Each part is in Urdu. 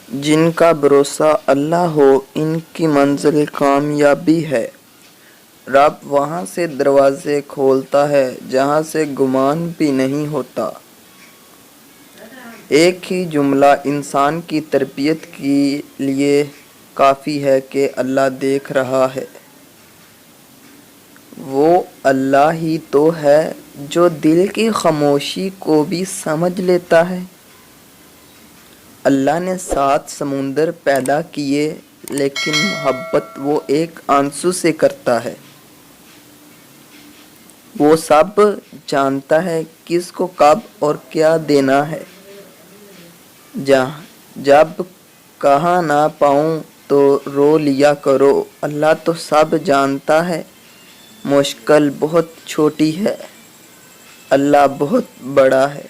جن کا بھروسہ اللہ ہو ان کی منزل کامیابی ہے۔ رب وہاں سے دروازے کھولتا ہے جہاں سے گمان بھی نہیں ہوتا۔ ایک ہی جملہ انسان کی تربیت کے لیے کافی ہے کہ اللہ دیکھ رہا ہے۔ وہ اللہ ہی تو ہے جو دل کی خاموشی کو بھی سمجھ لیتا ہے۔ اللہ نے 7 سمندر پیدا کیے لیکن محبت وہ ایک آنسو سے کرتا ہے۔ وہ سب جانتا ہے کس کو کب اور کیا دینا ہے۔ جب کہہ نہ پاؤں تو رو لیا کرو، اللہ تو سب جانتا ہے۔ مشکل بہت چھوٹی ہے، اللہ بہت بڑا ہے۔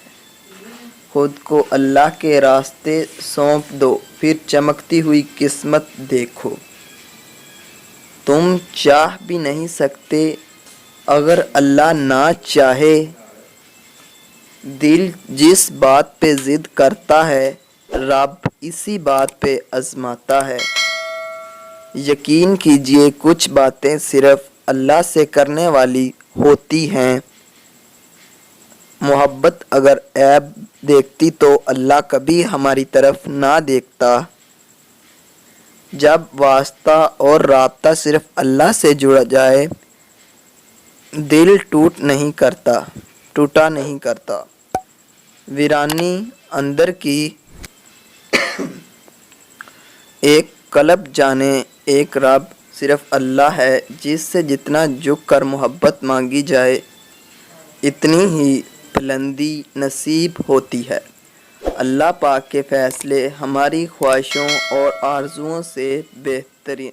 خود کو اللہ کے راستے سونپ دو، پھر چمکتی ہوئی قسمت دیکھو۔ تم چاہ بھی نہیں سکتے اگر اللہ نہ چاہے۔ دل جس بات پہ ضد کرتا ہے رب اسی بات پہ آزماتا ہے۔ یقین کیجئے کچھ باتیں صرف اللہ سے کرنے والی ہوتی ہیں۔ محبت اگر عیب دیکھتی تو اللہ کبھی ہماری طرف نہ دیکھتا۔ جب واسطہ اور رابطہ صرف اللہ سے جڑ جائے دل ٹوٹا نہیں کرتا۔ ویرانی اندر کی ایک قلب جانے ایک رب صرف اللہ ہے جس سے جتنا جھک کر محبت مانگی جائے اتنی ہی بلندی نصیب ہوتی ہے۔ اللہ پاک کے فیصلے ہماری خواہشوں اور آرزوؤں سے بہترین